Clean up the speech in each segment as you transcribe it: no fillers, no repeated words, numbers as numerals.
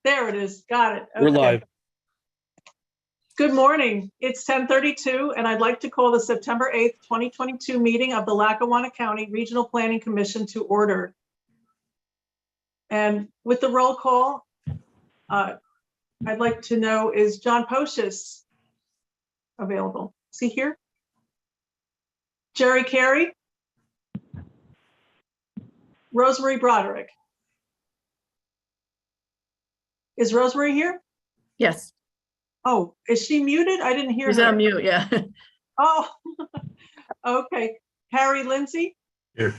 There it is. Got it. We're live. Good morning. It's 10:32, and I'd like to call the September 8th, 2022 meeting of the Lackawanna County Regional Planning Commission to order. And with the roll call, I'd like to know, is John Pocius available? Is he here? Jerry Carey? Rosemary Broderick? Is Rosemary here? Yes. Oh, is she muted? I didn't hear He's her. on mute, yeah. Oh, okay. Harry Lindsay? Here.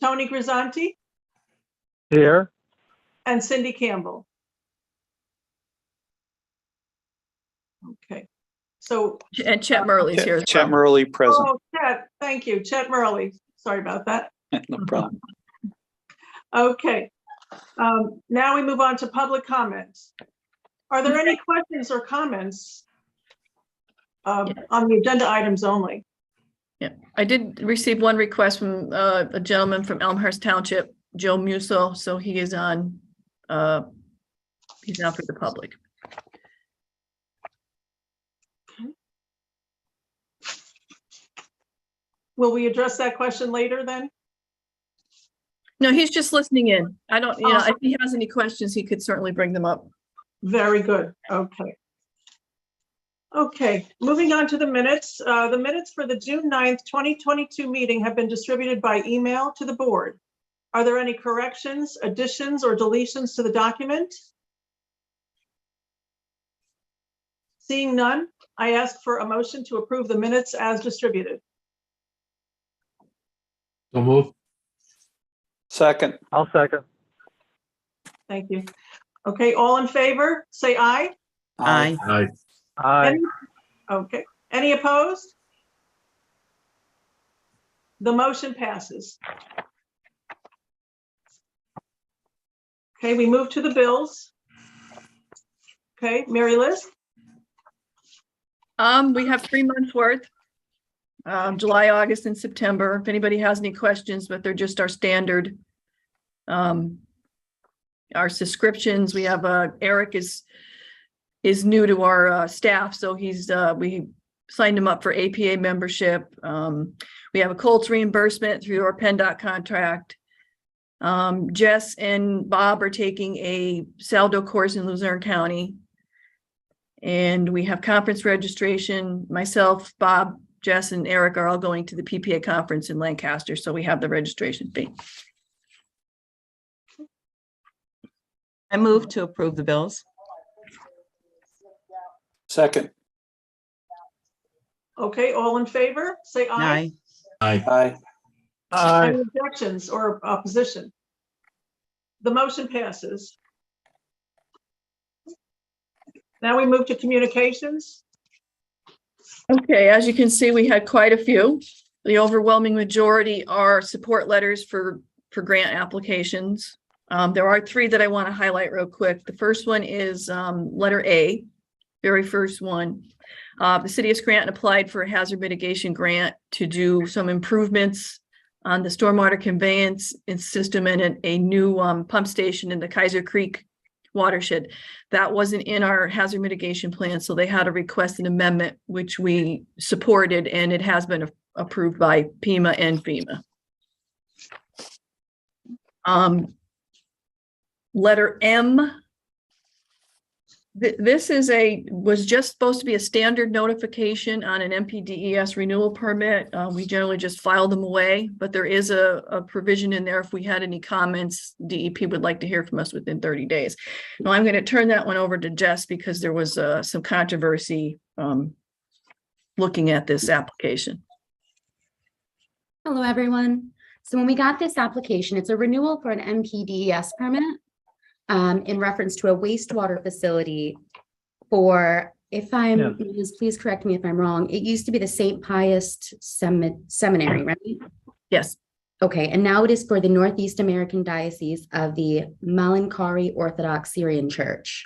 Tony Grisanti? Here. And Cindy Campbell? Okay. So. And Chet Murley's here as Chet well. Murley present. Oh, Chet, thank you. Chet Murley. Sorry about that. No problem. Okay. Now we move on to public comments. Are there any questions or comments on the agenda items only? Yeah, I did receive one request from a gentleman from Elmhurst Township, Joe Musso, so he is on, he's now for the public. Okay. Will we address that question later then? No, he's just listening in. I don't, you know, if he has any questions, he could certainly bring them up. Very good. Okay. Okay, moving on to the minutes. The minutes for the June 9th, 2022 meeting have been distributed by email to the board. Are there any corrections, additions, or deletions to the document? Seeing none, I ask for a motion to approve the minutes as distributed. So move. Second. I'll second. Thank you. Okay, all in favor, say aye. Aye. Aye. Aye. Okay, any opposed? The motion passes. Okay, we move to the bills. Okay, Mary Liz? We have 3 months worth, July, August, and September. If anybody has any questions, but they're just our standard. Our subscriptions, we have Eric is new to our staff, so he's we signed him up for APA membership. We have a Colts reimbursement through our PennDOT contract. Jess and Bob are taking a Saldo course in Luzerne County. And we have conference registration. Myself, Bob, Jess, and Eric are all going to the PPA conference in Lancaster, so we have the registration fee. I move to approve the bills. Second. Okay, all in favor, say aye. Aye. Aye. Aye. Any objections or opposition? The motion passes. Now we move to communications. Okay, as you can see, we had quite a few. The overwhelming majority are support letters for grant applications. There are 3 that I want to highlight real quick. The first one is letter A, very first one. The city of Scranton applied for a hazard mitigation grant to do some improvements on the stormwater conveyance system and a new pump station in the Kaiser Creek watershed. That wasn't in our hazard mitigation plan, so they had to request an amendment, which we supported, and it has been approved by PEMA and FEMA. Letter M. This was just supposed to be a standard notification on an Mpdes renewal permit. We generally just file them away, but there is a provision in there if we had any comments, DEP would like to hear from us within 30 days. Now I'm going to turn that one over to Jess because there was some controversy looking at this application. Hello, everyone. So when we got this application, it's a renewal for an Mpdes permit in reference to a wastewater facility for, please correct me if I'm wrong, it used to be the St. Pius Seminary, right? Yes. Okay, and now it is for the Northeast American Diocese of the Malankari Orthodox Syrian Church.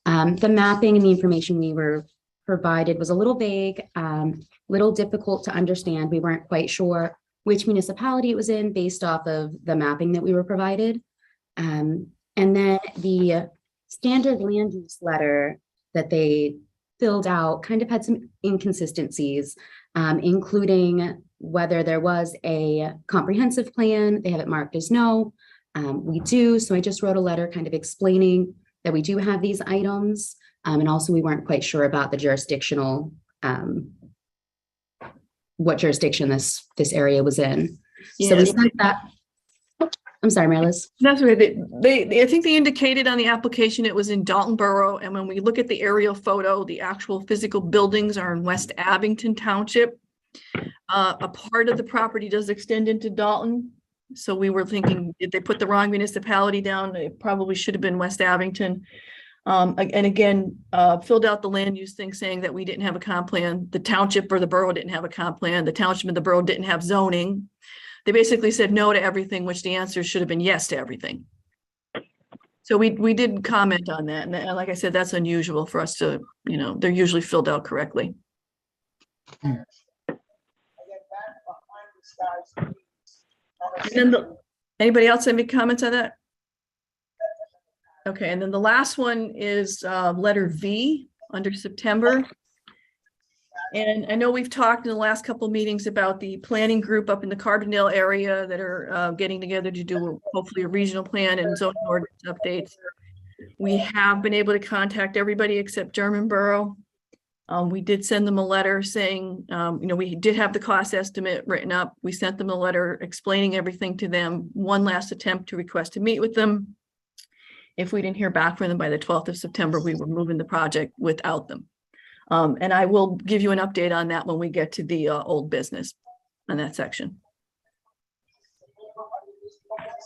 The mapping and the information we were provided was a little vague, little difficult to understand. We weren't quite sure which municipality it was in based off of the mapping that we were provided. And then the standard land use letter that they filled out kind of had some inconsistencies, including whether there was a comprehensive plan. They have it marked as no. We do. So I just wrote a letter kind of explaining that we do have these items. And also we weren't quite sure about the jurisdictional, what jurisdiction this area was in. So we sent that. I'm sorry, Maryliz. That's right. I think they indicated on the application it was in Dalton Borough. And when we look at the aerial photo, the actual physical buildings are in West Abington Township. A part of the property does extend into Dalton. So we were thinking, did they put the wrong municipality down? It probably should have been West Abington. And again, filled out the land use thing saying that we didn't have a comp plan. The township or the borough didn't have a comp plan. The township and the borough didn't have zoning. They basically said no to everything, which the answer should have been yes to everything. So we did comment on that. And like I said, that's unusual for us to, they're usually filled out correctly. And then anybody else have any comments on that? Okay, and then the last one is letter V under September. And I know we've talked in the last couple of meetings about the planning group up in the Carbondale area that are getting together to do hopefully a regional plan and zoning ordinance updates. We have been able to contact everybody except German Borough. We did send them a letter saying, we did have the cost estimate written up. We sent them a letter explaining everything to them. One last attempt to request to meet with them. If we didn't hear back from them by the 12th of September, we were moving the project without them. And I will give you an update on that when we get to the old business on that section.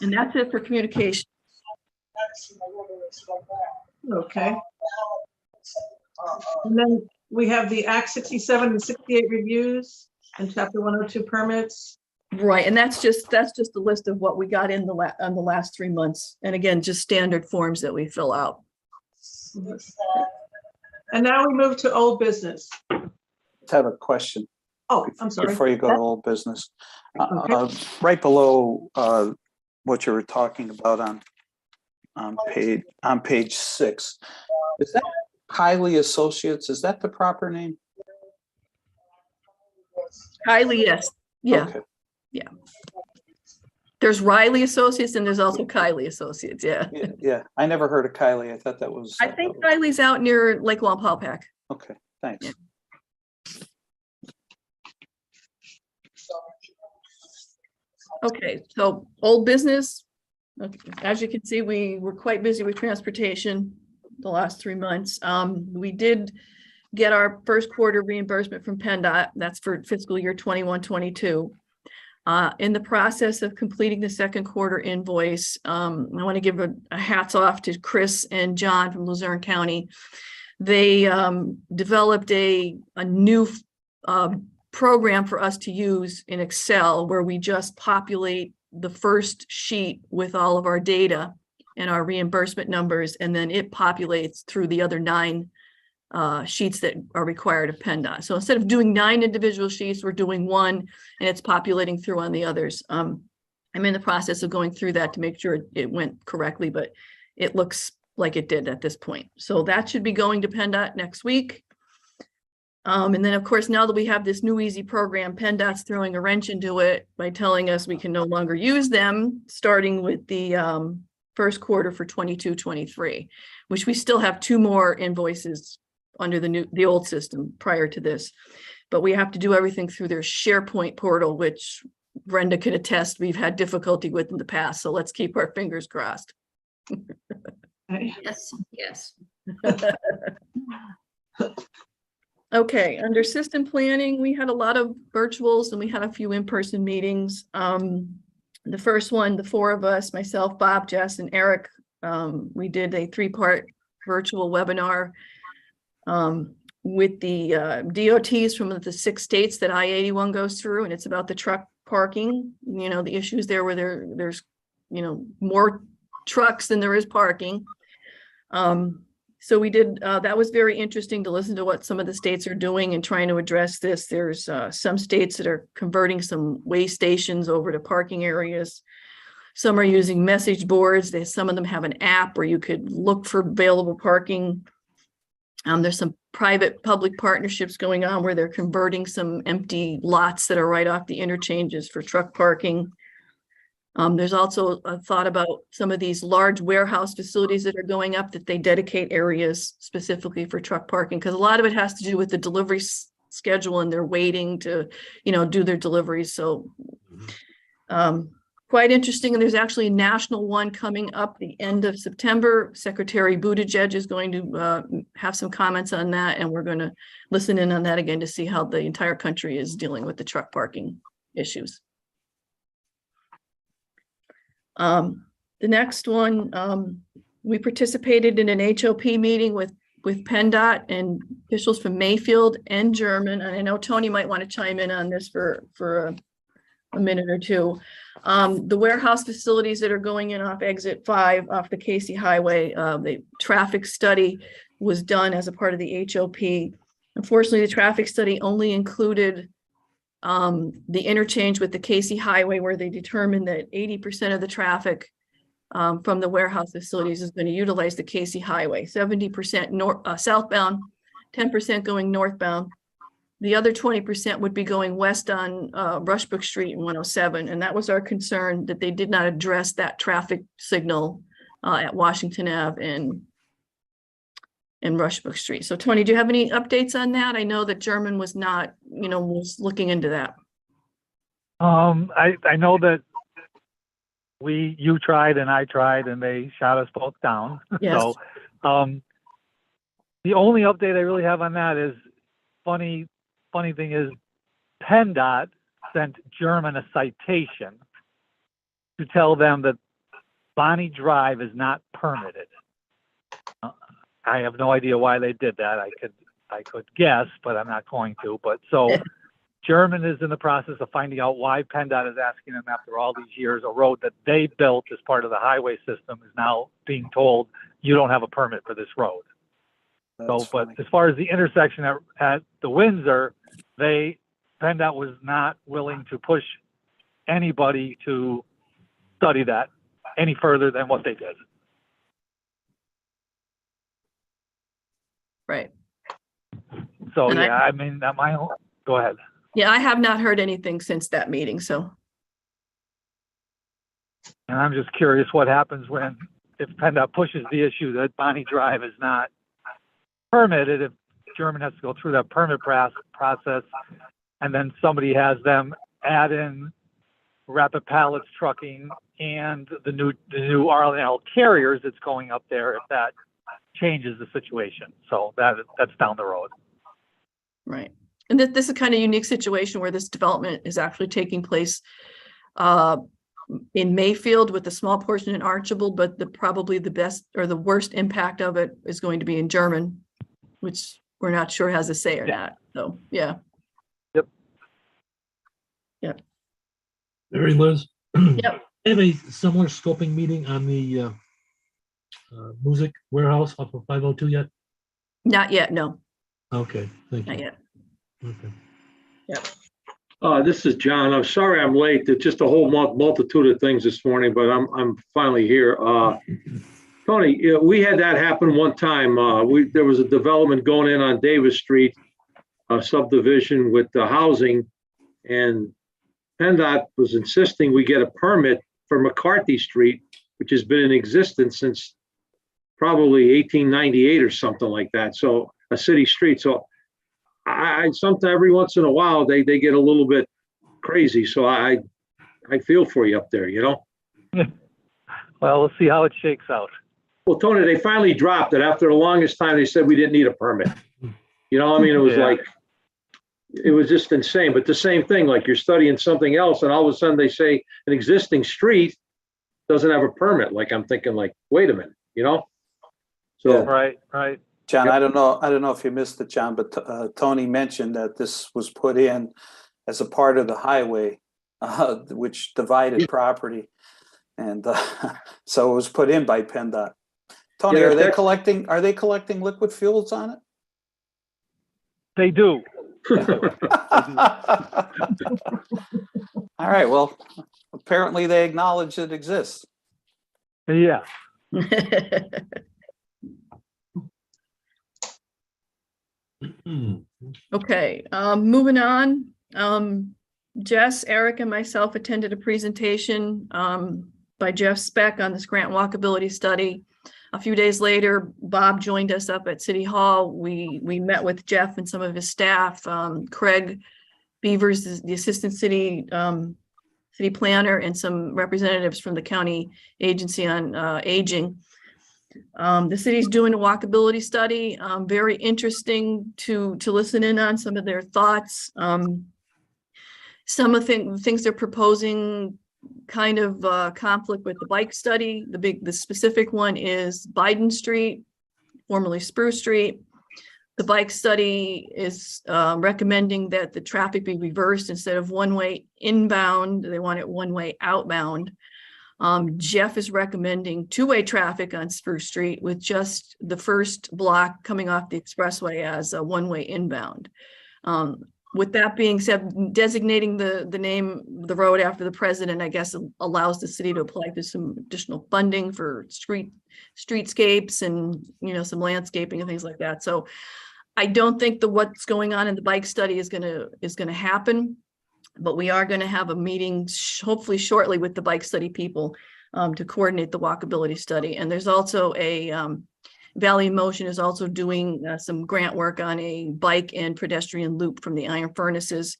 And that's it for communication. Okay. And then we have the Act 67 and 68 reviews and Chapter 102 permits. Right, and that's just a list of what we got in on the last 3 months. And again, just standard forms that we fill out. And now we move to old business. I have a question Oh, I'm sorry. before you go to old business. Okay. Right below what you were talking about on page 6, is that Kylie Associates? Is that the proper name? Kylie, yes, yeah. Okay. Yeah. There's Riley Associates and there's also Kylie Associates, yeah. Yeah. I never heard of Kylie. I thought that was. I think Kylie's out near Lake Wampaupack. Okay, thanks. Yeah. Okay, so old business. Okay, as you can see, we were quite busy with transportation the last 3 months. We did get our first quarter reimbursement from PennDOT. That's for fiscal year 21-22. In the process of completing the second quarter invoice, I want to give a hats off to Chris and John from Luzerne County. They developed a new program for us to use in Excel where we just populate the first sheet with all of our data and our reimbursement numbers, and then it populates through the other 9 sheets that are required of PennDOT. So instead of doing 9 individual sheets, we're doing 1 and it's populating through on the others. I'm in the process of going through that to make sure it went correctly, but it looks like it did at this point. So that should be going to PennDOT next week. And then of course, now that we have this new easy program, PennDOT's throwing a wrench into it by telling us we can no longer use them, starting with the first quarter for 22-23, which we still have 2 more invoices under the old system prior to this, but we have to do everything through their SharePoint portal, which Brenda could attest we've had difficulty with in the past. So let's keep our fingers crossed. Yes. Okay, under system planning, we had a lot of virtuals and we had a few in-person meetings. The first one, the 4 of us, myself, Bob, Jess, and Eric, we did a 3-part virtual webinar with the DOTs from the 6 states that I-81 goes through, and it's about the truck parking, the issues there where there's more trucks than there is parking. So we did, that was very interesting to listen to what some of the states are doing and trying to address this. There's some states that are converting some way stations over to parking areas. Some are using message boards. Some of them have an app where you could look for available parking. There's some private-public partnerships going on where they're converting some empty lots that are right off the interchanges for truck parking. There's also a thought about some of these large warehouse facilities that are going up, that they dedicate areas specifically for truck parking, because a lot of it has to do with the delivery schedule, and they're waiting to, do their deliveries. So quite interesting. And there's actually a national one coming up the end of September. Secretary Buttigieg is going to have some comments on that, and we're going to listen in on that again to see how the entire country is dealing with the truck parking issues. The next one, we participated in an HOP meeting with PennDOT and officials from Mayfield and German. And I know Tony might want to chime in on this for a minute or two. The warehouse facilities that are going in off exit 5 off the Casey Highway, the traffic study was done as a part of the HOP. Unfortunately, the traffic study only included the interchange with the Casey Highway, where they determined that 80% of the traffic from the warehouse facilities is going to utilize the Casey Highway, 70% southbound, 10% going northbound. The other 20% would be going west on Rushbrook Street and 107. And that was our concern, that they did not address that traffic signal at Washington Ave and Rushbrook Street. So Tony, do you have any updates on that? I know that German was not, was looking into that. I know that you tried and I tried, and they shot us both down. Yes. So the only update I really have on that is funny thing is PennDOT sent German a citation to tell them that Bonnie Drive is not permitted. I have no idea why they did that. I could guess, but I'm not going to. But so German is in the process of finding out why PennDOT is asking them, after all these years, a road that they built as part of the highway system is now being told you don't have a permit for this road. That's But funny. as far as the intersection at the Windsor, PennDOT was not willing to push anybody to study that any further than what they did. Right. So And yeah, I mean, go ahead. Yeah, I have not heard anything since that meeting. So. And I'm just curious what happens if PennDOT pushes the issue that Bonnie Drive is not permitted, if German has to go through that permit process, and then somebody has them add in rapid pallets trucking and the new R&L carriers that's going up there, if that changes the situation. So that's down the road. Right. And this is kind of unique situation where this development is actually taking place in Mayfield with a small portion in Archibald, but probably the best or the worst impact of it is going to be in German, which we're not sure has a say or not. So, yeah. Yep. Yep. Mary Liz? Yep. I have a similar scoping meeting on the music warehouse off of 502 yet? Not yet. No, Okay, thank not you. yet. Okay. Yep. This is John. I'm sorry I'm late. There's just a whole multitude of things this morning, but I'm finally here. Tony, we had that happen one time. There was a development going in on Davis Street, a subdivision with the housing, and PennDOT was insisting we get a permit for McCarthy Street, which has been in existence since probably 1898 or something like that. So a city street. So I sometimes every once in a while they get a little bit crazy. So I feel for you up there, Well, we'll see how it shakes out. Well, Tony, they finally dropped it. After the longest time, they said we didn't need a permit. It was Yeah. like, it was just insane. But the same thing, like you're studying something else and all of a sudden they say an existing doesn't have a permit. Like I'm thinking like, wait a minute, So Right. John, Yep. I don't know if you missed it, John, but Tony mentioned that this was put in as a part of the highway, which divided property. And so it was put in by PennDOT. Tony, Yeah, are they that's- collecting liquid fuels on it? They do. All right, well, apparently they acknowledge it exists. Yeah. Okay, moving on. Jess, Eric, and myself attended a presentation by Jeff Speck on the Scranton walkability study. A few days later, Bob joined us up at City Hall. We met with Jeff and some of his staff. Craig Beavers is the assistant city planner, and some representatives from the county agency on aging. The city's doing a walkability study. Very interesting to listen in on some of their thoughts. Some of the things they're proposing kind of conflict with the bike study. The specific one is Biden Street, formerly Spruce Street. The bike study is recommending that the traffic be reversed. Instead of one-way inbound, they want it one-way outbound. Jeff is recommending two-way traffic on Spruce Street with just the first block coming off the expressway as a one-way inbound. With that being said, designating the name of the road after the president, I guess, allows the city to apply for some additional funding for streetscapes and, you know, some landscaping and things like that. So I don't think what's going on in the bike study is gonna happen, but we are going to have a meeting hopefully shortly with the bike study people to coordinate the walkability study. And there's also a Valley in Motion is also doing some grant work on a bike and pedestrian loop from the Iron Furnaces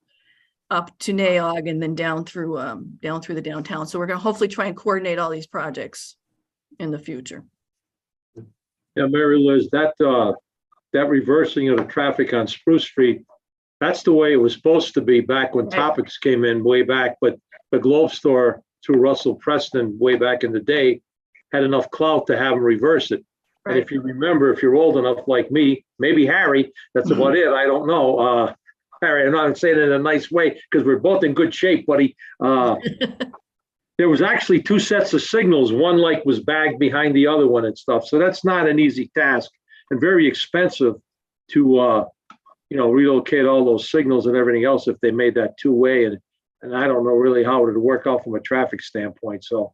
up to Naog and then down through the downtown. So we're going to hopefully try and coordinate all these projects in the future. Yeah, Mary Liz, that reversing of the traffic on Spruce Street, that's the way it was supposed to be back when Right. Topics came in way back, but the Globe Store through Russell Preston way back in the day had enough clout to have them reverse it. And if you remember, if you're old enough like me, maybe Harry, that's about it. I don't know. Harry, I'm not saying it in a nice way because we're both in good shape, buddy. There was actually two sets of signals. One like was bagged behind the other one and stuff. So that's not an easy task and very expensive to, relocate all those signals and everything else if they made that two-way. And I don't know really how it would work out from a traffic standpoint. So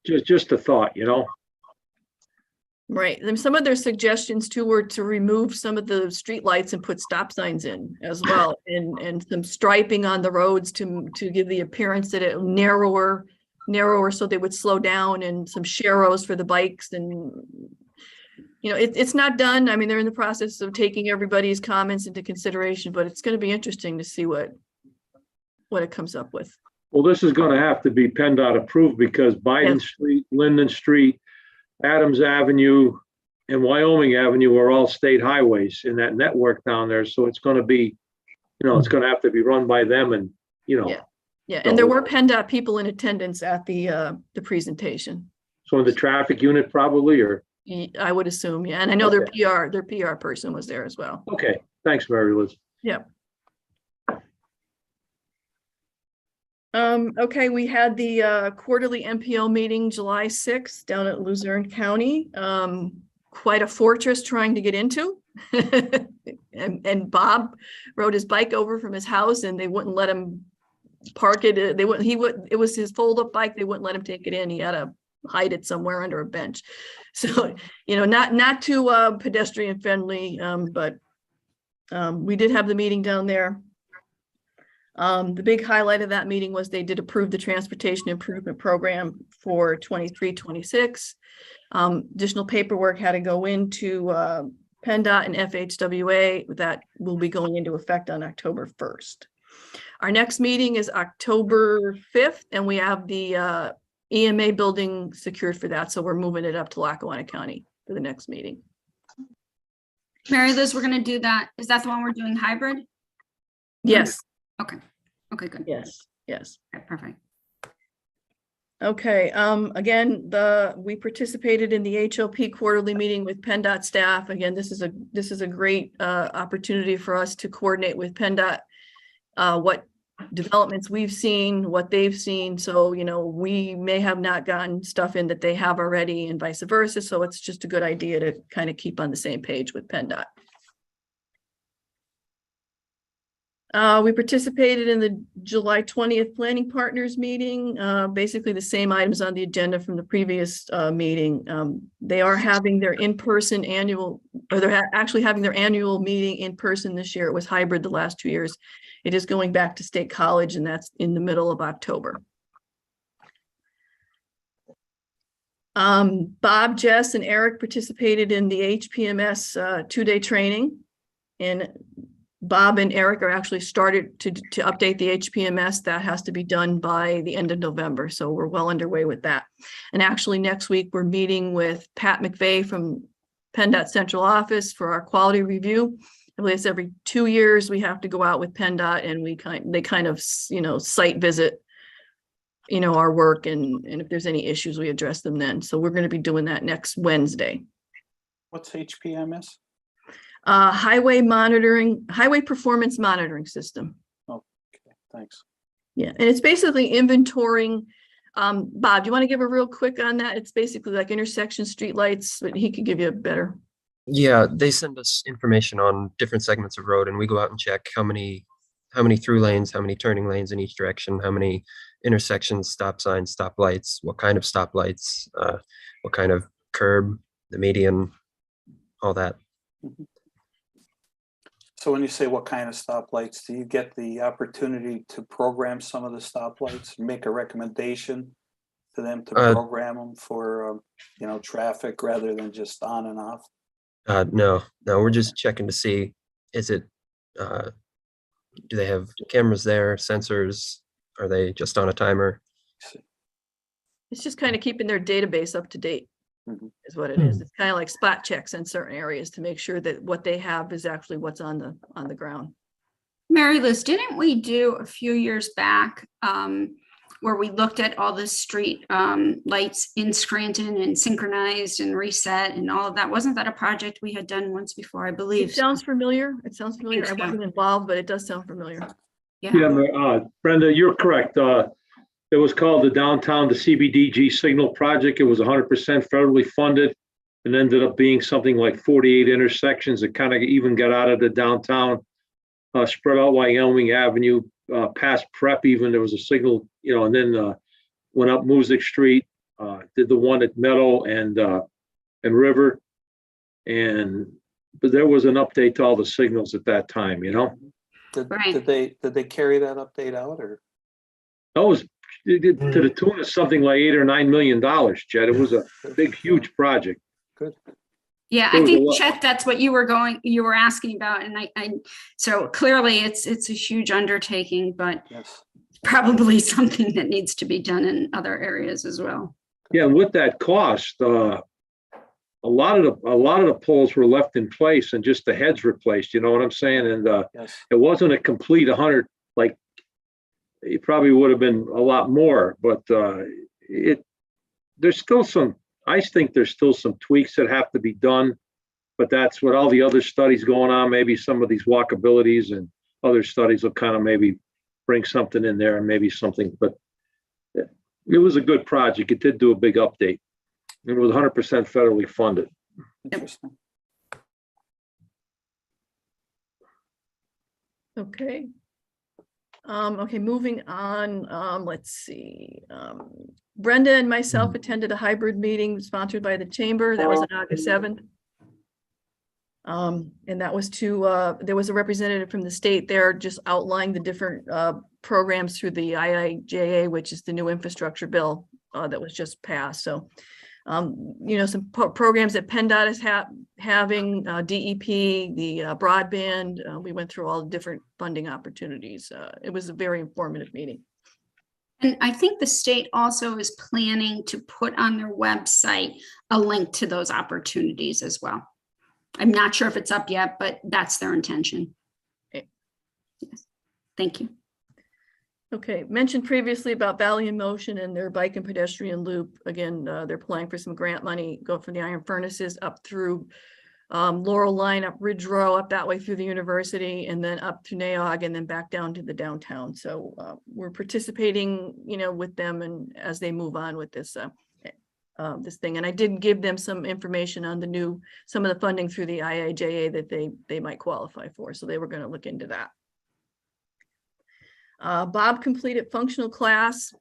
just a thought, Right. And some of their suggestions too were to remove some of the streetlights and put stop signs in as well, and some striping on the roads to give the appearance that it narrower so they would slow down, and some sharrows for the bikes. And it's not done. I mean, they're in the process of taking everybody's comments into consideration, but it's going to be interesting to see what it comes up with. Well, this is going to have to be PennDOT approved because Biden Street, Linden Street, Adams Avenue, and Wyoming Avenue are all state highways in that network down there. So it's going to be, it's going to have to be run by them, and Yeah, and there were PennDOT people in attendance at the presentation. So in the traffic unit probably, or? I would assume, yeah. And I know their PR person was there as well. Okay, thanks, Mary Liz. Yep. Okay, we had the quarterly MPO meeting July 6th down at Luzerne County. Quite a fortress trying to get into. and Bob rode his bike over from his house and they wouldn't let him park it. It was his fold-up bike. They wouldn't let him take it in. He had to hide it somewhere under a bench. So, not too pedestrian friendly, but we did have the meeting down there. The big highlight of that meeting was they did approve the transportation improvement program for 23-26. Additional paperwork had to go into PennDOT and FHWA that will be going into effect on October 1st. Our next meeting is October 5th, and we have the EMA building secured for that. So we're moving it up to Lackawanna County for the next meeting. Mary Liz, we're going to do that. Is that the one we're doing hybrid? Yes. Okay. Okay, good. Yes. Okay, perfect. Okay, again, we participated in the HLP quarterly meeting with PennDOT staff. Again, this is a great opportunity for us to coordinate with PennDOT what developments we've seen, what they've seen. So, we may have not gotten stuff in that they have already and vice versa. So it's just a good idea to kind of keep on the same page with PennDOT. We participated in the July 20th Planning Partners meeting, basically the same items on the agenda from the previous meeting. They are having their in-person annual, or they're actually having their annual meeting in person this year. It was hybrid the last 2 years. It is going back to State College, and that's in the middle of October. Bob, Jess, and Eric participated in the HPMS 2-day training, and Bob and Eric are actually started to update the HPMS. That has to be done by the end of November. So we're well underway with that. And actually next week, we're meeting with Pat McVeigh from PennDOT Central Office for our quality review. I believe it's every 2 years we have to go out with PennDOT, and they kind of, site visit, our work, and if there's any issues, we address them then. So we're going to be doing that next Wednesday. What's HPMS? Highway performance monitoring system. Okay, thanks. Yeah, and it's basically inventorying. Bob, do you want to give a real quick on that? It's basically like intersection streetlights, but he could give you a better. Yeah, they send us information on different segments of road, and we go out and check how many through lanes, how many turning lanes in each direction, how many intersections, stop signs, stop lights, what kind of stop lights, what kind of curb, the median, all that. Mhm. So when you say what kind of stoplights, do you get the opportunity to program some of the stoplights, make a recommendation to them to program them for, traffic rather than just on and off? No, we're just checking to see, is it, do they have cameras there, sensors? Are they just on a timer? It's just kind of keeping their database up to date. Mhm. Is what it is. It's kind of like spot checks in certain areas to make sure that what they have is actually what's on the ground. Mary Liz, didn't we do a few years back where we looked at all the street lights in Scranton and synchronized and reset and all of that? Wasn't that a project we had done once before, I believe? It sounds familiar. It sounds familiar. I so. wasn't involved, but it does sound familiar. Yeah, Brenda, you're correct. It was called the CBDG Signal Project. It was 100% federally funded and ended up being something like 48 intersections. It kind of even got out of the downtown, spread out Wyoming Avenue, past Prep even. There was a signal, and then went up Music Street, did the one at Meadow and River. But there was an update to all the signals at that time, Right. Did they carry that update out, or? That was to the tune of something like $8 or $9 million, Jed. It was a big, huge project. Good. Yeah, I think, Chet, that's what you were asking about. And so clearly it's a huge undertaking, but Yes. probably something that needs to be done in other areas as well. Yeah, and with that cost, a lot of the poles were left in place and just the heads replaced. You know what I'm saying? And Yes. it wasn't a complete 100. Like, it probably would have been a lot more, but there's still some. I think there's still some tweaks that have to be done, but that's what all the other studies going on. Maybe some of these walkabilities and other studies will kind of maybe bring something in there and maybe something. But it was a good project. It did do a big update. It was 100% federally funded. Interesting. Okay. Okay, moving on. Let's see. Brenda and myself attended a hybrid meeting sponsored by the chamber. That was on August 7th. And that was there was a representative from the state there just outlining the different programs through the IIJA, which is the new infrastructure bill that was just passed. So, some programs that PennDOT is having, DEP, the broadband. We went through all the different funding opportunities. It was a very informative meeting. And I think the state also is planning to put on their website a link to those opportunities as well. I'm not sure if it's up yet, but that's their intention. Okay. Yes. Thank you. Okay, mentioned previously about Valley in Motion and their bike and pedestrian loop. Again, they're applying for some grant money, go from the iron furnaces up through Laurel Line, up Ridge Row, up that way through the university, and then up to Naog, and then back down to the downtown. So we're participating, with them and as they move on with this this thing. And I did give them some information on some of the funding through the IIJA that they might qualify for. So they were going to look into that. Bob completed functional class.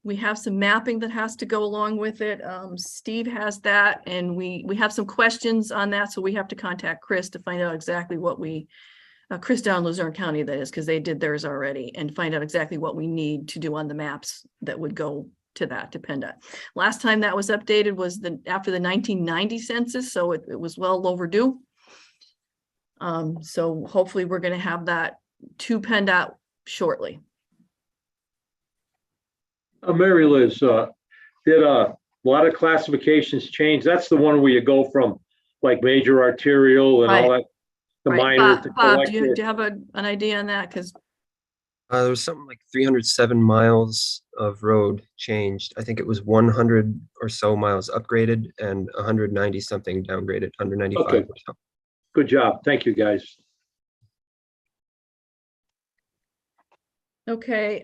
We have some mapping that has to go along with it. Steve has that, and we have some questions on that, so we have to contact Chris to find out exactly what we, Chris down in Luzerne County, that is, because they did theirs already, and find out exactly what we need to do on the maps that would go to that, to PennDOT. Last time that was updated was after the 1990 census, so it was well overdue. So hopefully we're going to have that to PennDOT shortly. Mary Liz, did a lot of classifications change? That's the one where you go from like major arterial and all that, the Right. minor to Bob, do you collector. have an idea on that? Because There was something like 307 miles of road changed. I think it was 100 or so miles upgraded and 190 something downgraded, 195 Okay. or so. Good job. Thank you, guys. okay,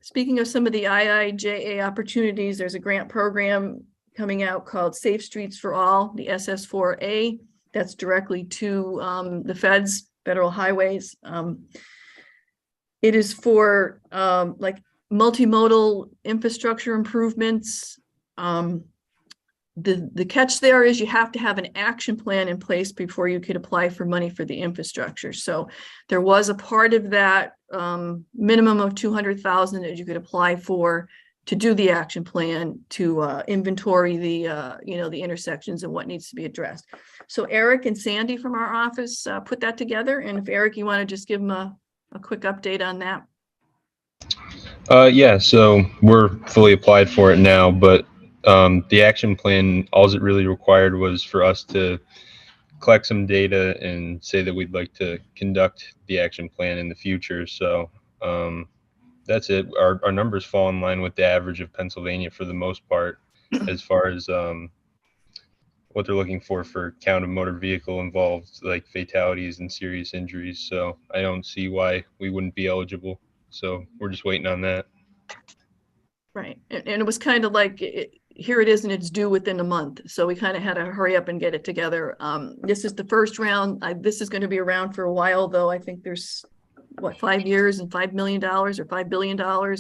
speaking of some of the IIJA opportunities, there's a grant program coming out called Safe Streets for All, the SS4A. That's directly to the feds, federal highways. It is for like multimodal infrastructure improvements. The catch there is you have to have an action plan in place before you could apply for money for the infrastructure. So there was a part of that minimum of 200,000 that you could apply for to do the action plan, to inventory the the intersections and what needs to be addressed. So Eric and Sandy from our office put that together. And if Eric, you want to just give them a quick update on that. Yeah, so we're fully applied for it now, but the action plan, all it really required was for us to collect some data and say that we'd like to conduct the action plan in the future. So that's it. Our numbers fall in line with the average of Pennsylvania for the most part, as far as what they're looking for count of motor vehicle involved, like fatalities and serious injuries. So I don't see why we wouldn't be eligible. So we're just waiting on that. Right. And it was kind of like, here it is and it's due within a month. So we kind of had to hurry up and get it together. This is the first round. This is going to be around for a while, though. I think there's, 5 years and $5 million or $5 billion or.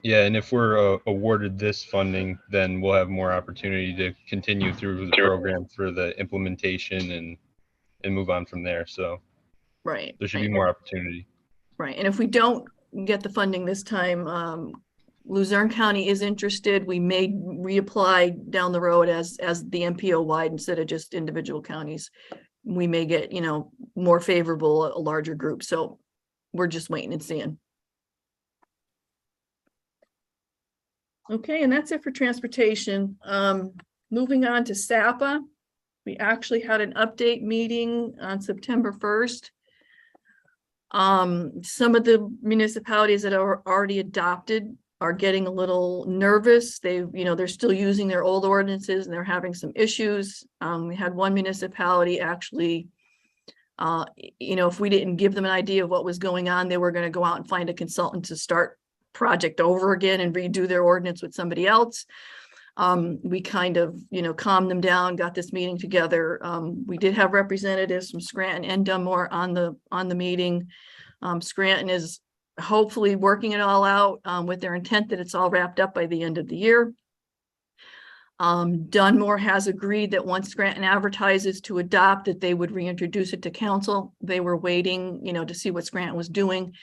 Yeah, and if we're awarded this funding, then we'll have more opportunity to continue through the program for the implementation and move on from there. So Right. there should be more opportunity. Right. And if we don't get the funding this time, Luzerne County is interested. We may reapply down the road as the MPO wide instead of just individual counties. We may get, more favorable, a larger group. So we're just waiting and seeing. Okay, and that's it for transportation. Moving on to SAPA. We actually had an update meeting on September 1st. Some of the municipalities that are already adopted are getting a little nervous. They're still using their old ordinances and they're having some issues. We had one municipality actually, if we didn't give them an idea of what was going on, they were going to go out and find a consultant to start project over again and redo their ordinance with somebody else. We kind of, calmed them down, got this meeting together. We did have representatives from Scranton and Dunmore on the meeting. Scranton is hopefully working it all out with their intent that it's all wrapped up by the end of the year. Dunmore has agreed that once Scranton advertises to adopt, that they would reintroduce it to council. They were waiting, to see what Scranton was doing.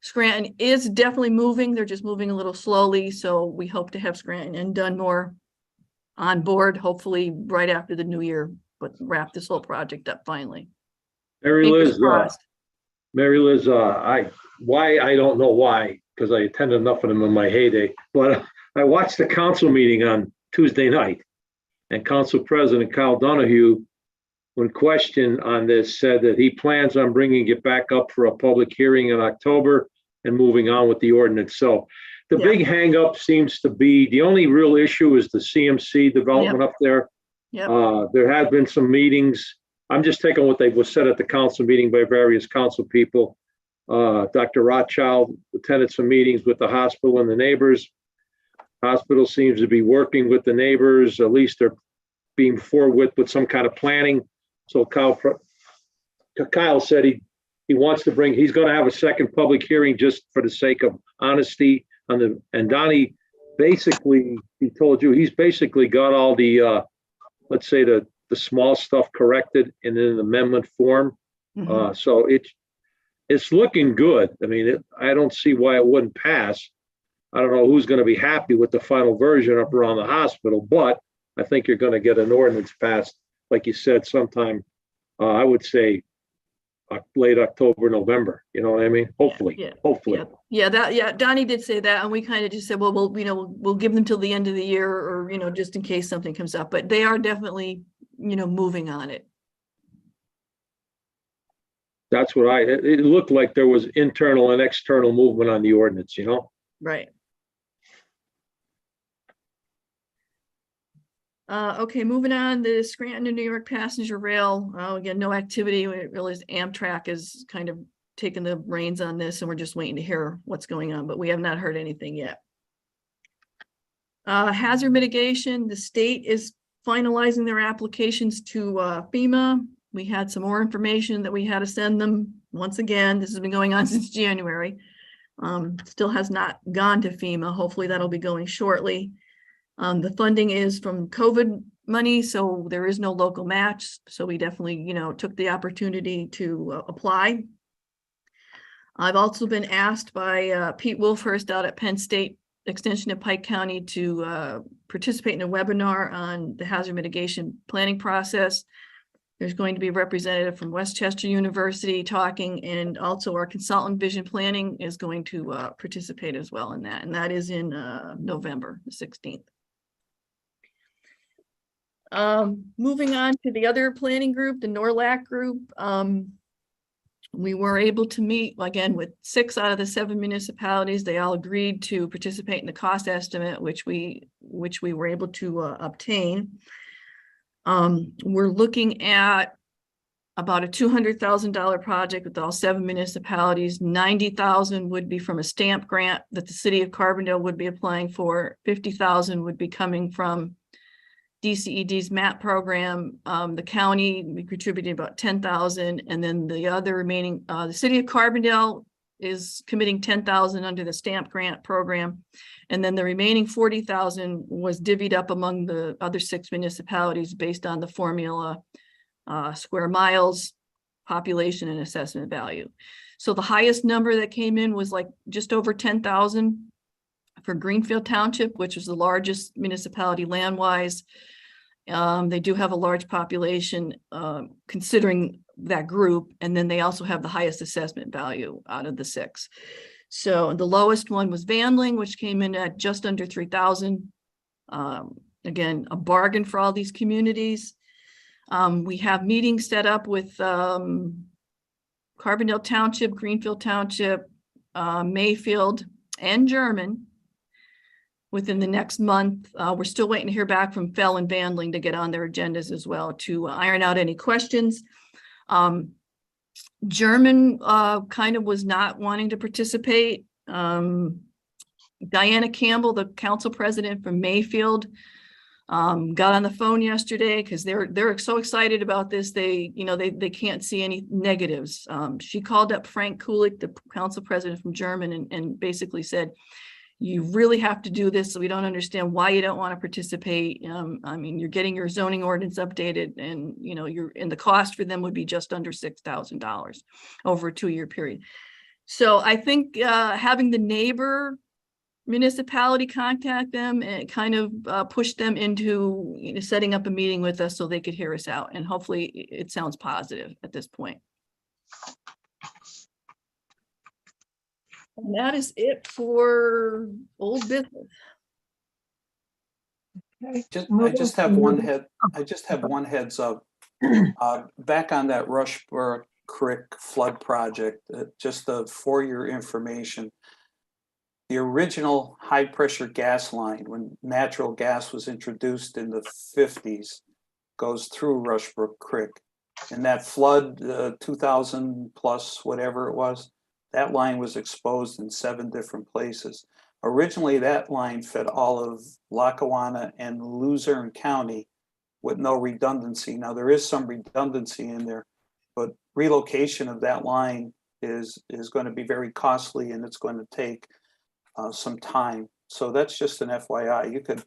Scranton is definitely moving. They're just moving a little slowly. So we hope to have Scranton and Dunmore on board, hopefully right after the new year, but wrap this whole project up finally. Mary Liz, I don't know why, because I attended enough of them in my heyday, but I watched the council meeting on Tuesday night, and Council President Kyle Donahue, when questioned on this, said that he plans on bringing it back up for a public hearing in October and moving on with the ordinance. So the big hang up seems to be, the only real issue is the CMC development up there. There have been some meetings. I'm just taking what was said at the council meeting by various council people. Dr. Rothschild attended some meetings with the hospital and the neighbors. Hospital seems to be working with the neighbors. At least they're being forward with some kind of planning. So Kyle said he wants to bring, he's gonna have a second public hearing just for the sake of honesty and Donnie, basically, he told you, he's basically got all the, let's say the small stuff corrected in an amendment form. So it's looking good. I mean, I don't see why it wouldn't pass. I don't know who's gonna be happy with the final version up around the hospital, but I think you're gonna get an ordinance passed, like you said, sometime, I would say, late October, November, you know what I mean? Hopefully, hopefully. Yeah, Donnie did say that, and we kind of just said, well, we'll give them till the end of the year, or, just in case something comes up, but they are definitely, moving on it. That's what it looked like there was internal and external movement on the ordinance, Right. Okay, moving on, the Scranton to New York passenger rail. Again, no activity. We realize Amtrak is kind of taking the reins on this, and we're just waiting to hear what's going on, but we have not heard anything yet. Hazard mitigation, the state is finalizing their applications to FEMA. We had some more information that we had to send them. Once again, this has been going on since January. Still has not gone to FEMA. Hopefully that'll be going shortly. The funding is from COVID money, so there is no local match. So we definitely, took the opportunity to apply. I've also been asked by Pete Wolfhurst out at Penn State Extension of Pike County to participate in a webinar on the hazard mitigation planning process. There's going to be a representative from Westchester University talking, and also our consultant Vision Planning is going to participate as well in that, and that is in November the 16th. Moving on to the other planning group, the Norlak Group. We were able to meet again with 6 out of the 7 municipalities. They all agreed to participate in the cost estimate, which we were able to obtain. We're looking at about a $200,000 project with all 7 municipalities. 90,000 would be from a stamp grant that the city of Carbondale would be applying for. 50,000 would be coming from DCED's MAP program. The county, we contributed about 10,000, and then the other remaining, the city of Carbondale is committing 10,000 under the stamp grant program. And then the remaining 40,000 was divvied up among the other 6 municipalities based on the formula, square miles, population, and assessment value. So the highest number that came in was like just over 10,000 for Greenfield Township, which is the largest municipality land-wise. They do have a large population considering that group, and then they also have the highest assessment value out of the 6. So the lowest one was Vandling, which came in at just under 3,000. Again, a bargain for all these communities. We have meetings set up with Carbondale Township, Greenfield Township, Mayfield, and German within the next month. We're still waiting to hear back from Fell and Vandling to get on their agendas as well to iron out any questions. German kind of was not wanting to participate. Diana Campbell, the council president from Mayfield, got on the phone yesterday because they're so excited about this. They can't see any negatives. She called up Frank Kulik, the council president from German, and basically said, you really have to do this. So we don't understand why you don't want to participate. I mean, you're getting your zoning ordinance updated, and the cost for them would be just under $6,000 over a 2-year period. So I think having the neighbor municipality contact them and kind of push them into setting up a meeting with us so they could hear us out. And hopefully it sounds positive at this point. And that is it for old business. Okay. I just have one heads up. Back on that Rushborough Creek flood project, just for your information, the original high pressure gas line, when natural gas was introduced in the 50s, goes through Rushborough Creek. And that flood, 2000 plus whatever it was, that line was exposed in 7 different places. Originally, that line fed all of Lackawanna and Luzerne County with no redundancy. Now, there is some redundancy in there but relocation of that line is going to be very costly, and it's going to take some time. So that's just an FYI. You could,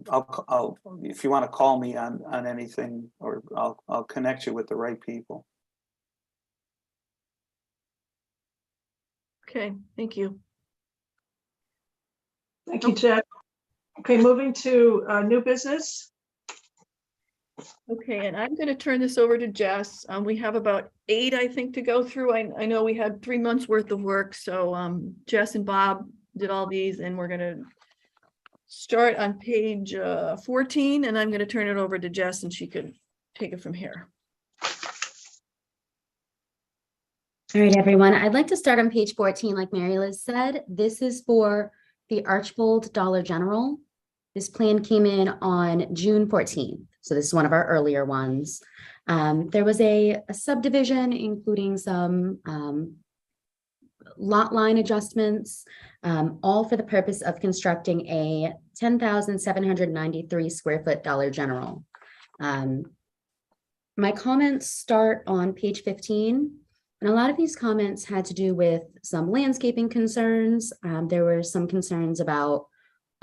I'll if you want to call me on anything, or I'll connect you with the right people. Okay, thank you. Thank you, Chad. Okay, moving to new business. Okay, and I'm going to turn this over to Jess. We have about 8, I think, to go through. I know we had 3 months worth of work, so Jess and Bob did all these, and we're going to start on page 14, and I'm going to turn it over to Jess, and she could take it from here. All right, everyone. I'd like to start on page 14, like Mary Liz said. This is for the Archbold Dollar General. This plan came in on June 14th. So this is one of our earlier ones. There was a subdivision, including some lot line adjustments, all for the purpose of constructing a 10,793 square foot Dollar General. My comments start on page 15. And a lot of these comments had to do with some landscaping concerns. There were some concerns about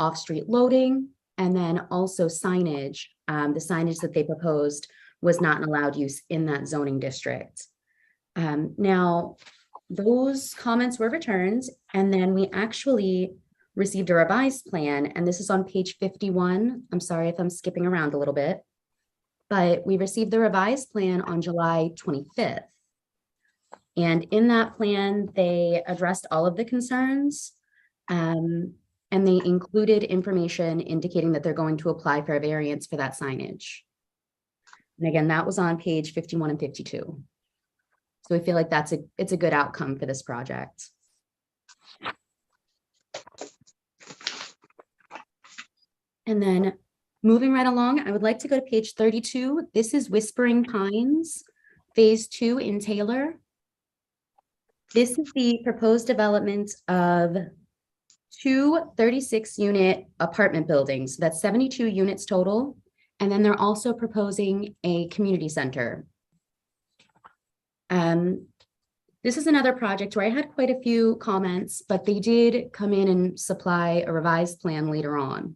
off-street loading, and then also signage. The signage that they proposed was not an allowed use in that zoning district. Now, those comments were returned, and then we actually received a revised plan, and this is on page 51. I'm sorry if I'm skipping around a little bit, but we received the revised plan on July 25th. And in that plan, they addressed all of the concerns, and they included information indicating that they're going to apply for a variance for that signage. And again, that was on page 51 and 52. So we feel like it's a good outcome for this project. And then moving right along, I would like to go to page 32. This is Whispering Pines, phase 2 in Taylor. This is the proposed development of 2 36-unit apartment buildings. That's 72 units total. And then they're also proposing a community center. This is another project where I had quite a few comments, but they did come in and supply a revised plan later on.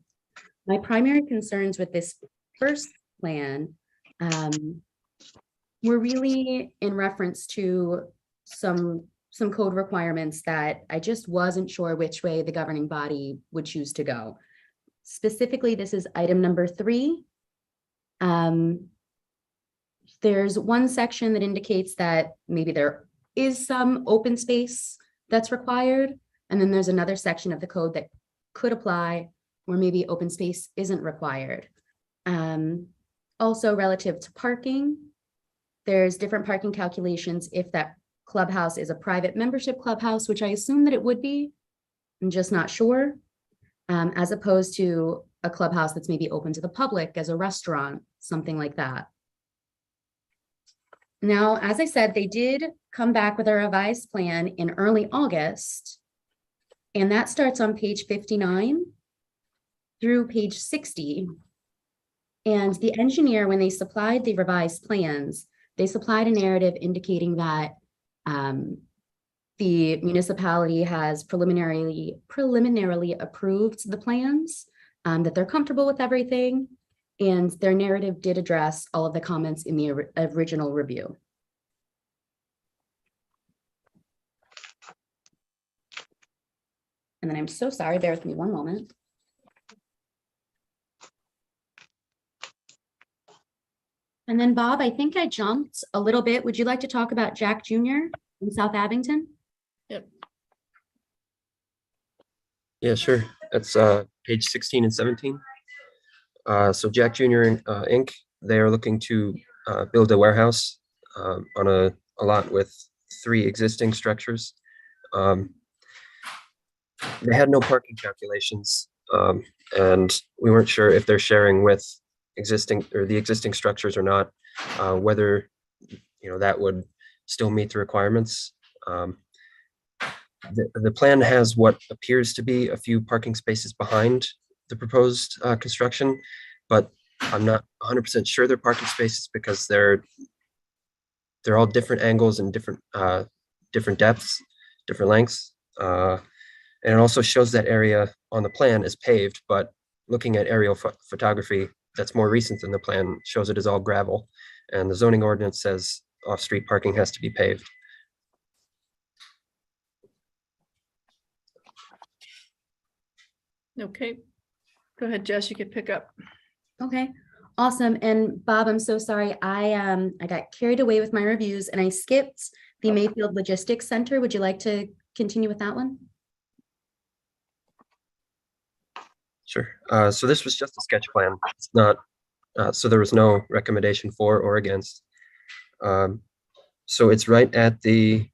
My primary concerns with this first plan were really in reference to some code requirements that I just wasn't sure which way the governing body would choose to go. Specifically, this is item number 3. There's one section that indicates that maybe there is some open space that's required. And then there's another section of the code that could apply where maybe open space isn't required. Also relative to parking, there's different parking calculations if that clubhouse is a private membership clubhouse, which I assume that it would be. I'm just not sure, as opposed to a clubhouse that's maybe open to the public as a restaurant, something like that. Now, as I said, they did come back with a revised plan in early August, and that starts on page 59 through page 60. And the engineer, when they supplied the revised plans, they supplied a narrative indicating that the municipality has preliminarily approved the plans, that they're comfortable with everything, and their narrative did address all of the comments in the original review. And then I'm so sorry, bear with me one moment. And then Bob, I think I jumped a little bit. Would you like to talk about Jack Jr. in South Abington? Yep. Yeah, sure. That's page 16 and 17. So Jack Jr. Inc., they are looking to build a warehouse on a lot with 3 existing structures. They had no parking calculations, and we weren't sure if they're sharing with the existing structures or not, whether that would still meet the requirements. The plan has what appears to be a few parking spaces behind the proposed construction, but I'm not 100% sure they're parking spaces because they're they're all different angles and different depths, different lengths. And it also shows that area on the plan is paved, but looking at aerial photography that's more recent than the plan shows it is all gravel. And the zoning ordinance says off-street parking has to be paved. Okay. Go ahead, Jess, you can pick up. Okay, awesome. And Bob, I'm so sorry. I got carried away with my reviews and I skipped the Mayfield Logistics Center. Would you like to continue with that one? Sure. So this was just a sketch plan. It's not, so there was no recommendation for or against. So it's right at the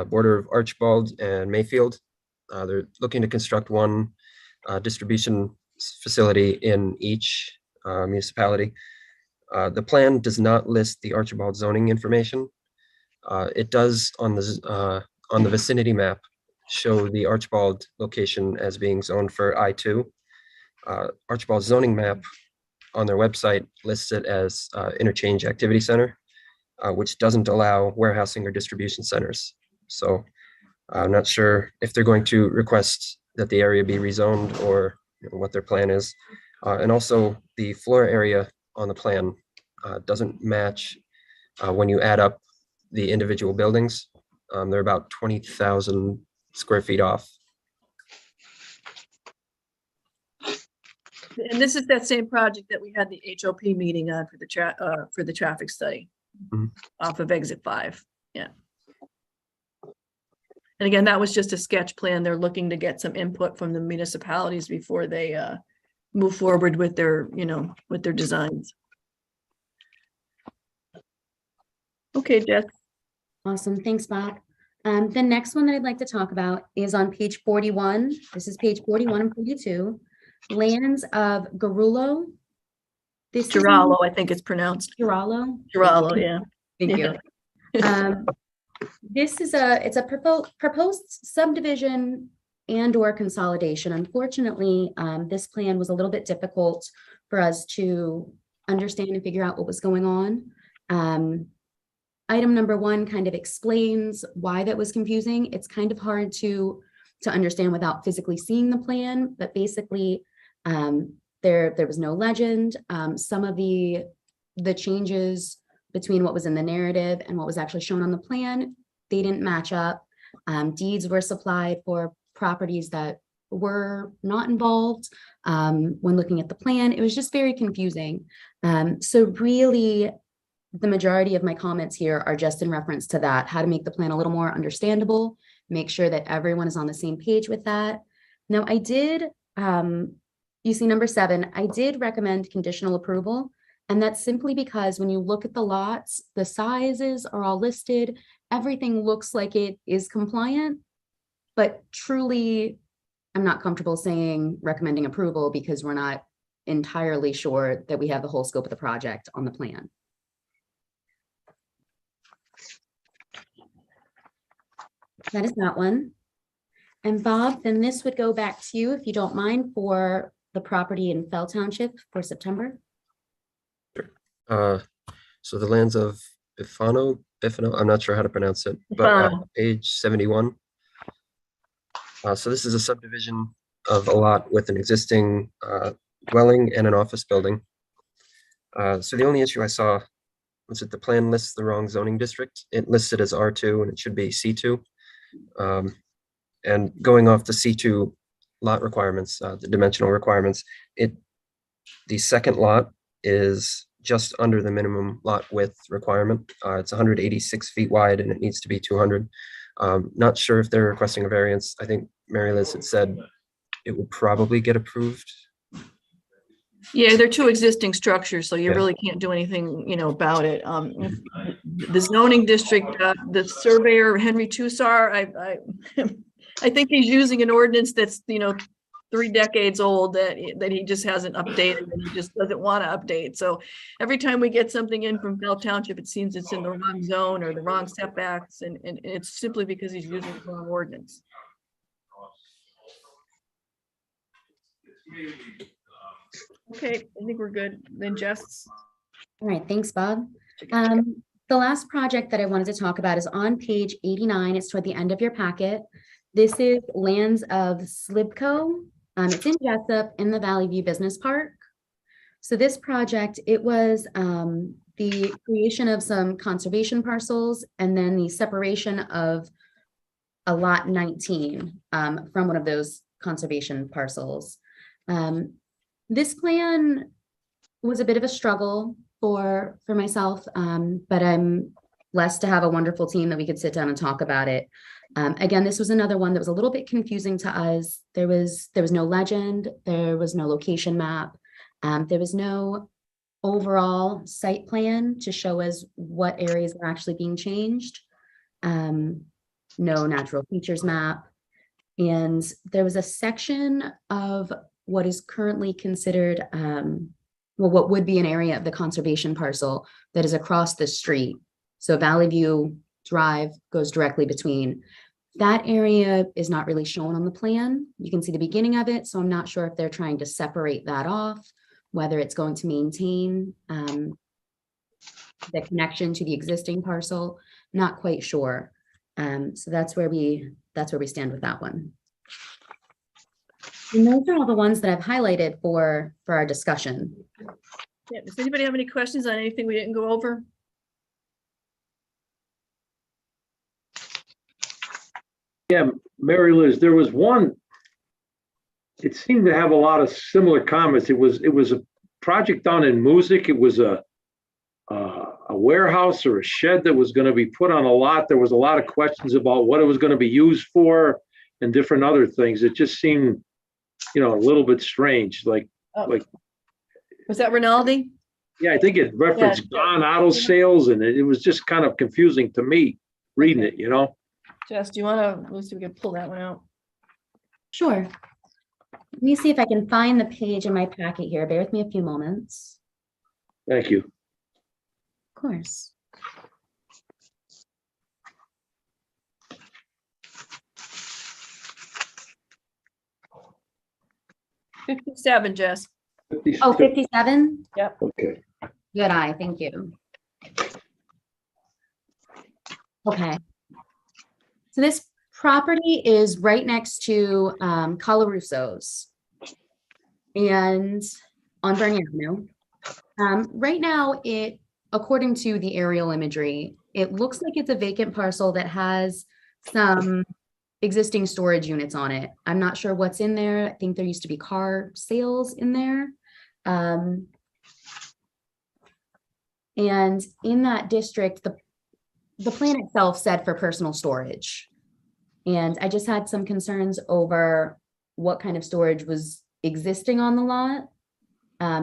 border of Archibald and Mayfield. They're looking to construct one distribution facility in each municipality. The plan does not list the Archibald zoning information. It does on the vicinity map show the Archibald location as being zoned for I2. Archibald zoning map on their website lists it as interchange activity center, which doesn't allow warehousing or distribution centers. So I'm not sure if they're going to request that the area be rezoned or what their plan is. And also the floor area on the plan doesn't match when you add up the individual buildings. They're about 20,000 square feet off. And this is that same project that we had the HOP meeting on for the traffic study off of exit 5. Yeah. And again, that was just a sketch plan. They're looking to get some input from the municipalities before they move forward with their, with their designs. Okay, Jess. Awesome. Thanks, Bob. The next one that I'd like to talk about is on page 41. This is page 41 and 42. Lands of Garullo. This is Girallo, I think it's pronounced. Girallo. Girallo, yeah. Thank you. This is it's a proposed subdivision and or consolidation. Unfortunately, this plan was a little bit difficult for us to understand and figure out what was going on. Item number 1 kind of explains why that was confusing. It's kind of hard to understand without physically seeing the plan, but basically there was no legend. Some of the changes between what was in the narrative and what was actually shown on the plan, they didn't match up. Deeds were supplied for properties that were not involved when looking at the plan. It was just very confusing. So really, the majority of my comments here are just in reference to that, how to make the plan a little more understandable, make sure that everyone is on the same page with that. Now, I did, you see number 7, I did recommend conditional approval. And that's simply because when you look at the lots, the sizes are all listed. Everything looks like it is compliant, but truly, I'm not comfortable recommending approval because we're not entirely sure that we have the whole scope of the project on the plan. That is that one. And Bob, then this would go back to you if you don't mind for the property in Fell Township for September. So the lands of Bifano, I'm not sure how to pronounce it, but page 71. So this is a subdivision of a lot with an existing dwelling and an office building. So the only issue I saw was that the plan lists the wrong zoning district. It listed as R2 and it should be C2. And going off the C2 lot requirements, the dimensional requirements, the second lot is just under the minimum lot width requirement. It's 186 feet wide and it needs to be 200. Not sure if they're requesting a variance. I think Mary Liz had said it would probably get approved. Yeah, they're 2 existing structures, so you really can't do anything, about it. The zoning district, the surveyor, Henry Tusar, I think he's using an ordinance that's, 3 decades old that he just hasn't updated and he just doesn't want to update. So every time we get something in from Bell Township, it seems it's in the wrong zone or the wrong setbacks, and it's simply because he's using the wrong ordinance. Okay, I think we're good. Then Jess. All right, thanks, Bob. The last project that I wanted to talk about is on page 89. It's toward the end of your packet. This is lands of Slibco. It's in Jessup in the Valley View Business Park. So this project, it was the creation of some conservation parcels and then the separation of a lot 19 from one of those conservation parcels. This plan was a bit of a struggle for myself, but I'm blessed to have a wonderful team that we could sit down and talk about it. Again, this was another one that was a little bit confusing to us. There was no legend, there was no location map, there was no overall site plan to show us what areas are actually being changed. No natural features map. And there was a section of what is currently considered, well, what would be an area of the conservation parcel that is across the street. So Valley View Drive goes directly between. That area is not really shown on the plan. You can see the beginning of it, so I'm not sure if they're trying to separate that off, whether it's going to maintain the connection to the existing parcel, not quite sure. So that's where we stand with that one. And those are all the ones that I've highlighted for our discussion. Yeah, does anybody have any questions on anything we didn't go over? Yeah, Mary Liz, there was one, it seemed to have a lot of similar comments. It was a project down in Music. It was a warehouse or a shed that was going to be put on a lot. There was a lot of questions about what it was going to be used for and different other things. It just seemed, a little bit strange. Like Was that Rinaldi? yeah, I think it referenced Yeah. Gone Auto Sales, and it was just kind of confusing to me reading it. Jess, do you want to, let's see if we can pull that one out. Sure. Let me see if I can find the page in my packet here. Bear with me a few moments. Thank you. Of course. $57, Jess. Oh, 57? Okay. Good eye, thank you. Okay. So this property is right next to Colaruso's and on Bernie Avenue. Right now, according to the aerial imagery, it looks like it's a vacant parcel that has some existing storage units on it. I'm not sure what's in there. I think there used to be car sales in there. And in that district, the plan itself said for personal storage. And I just had some concerns over what kind of storage was existing on the lot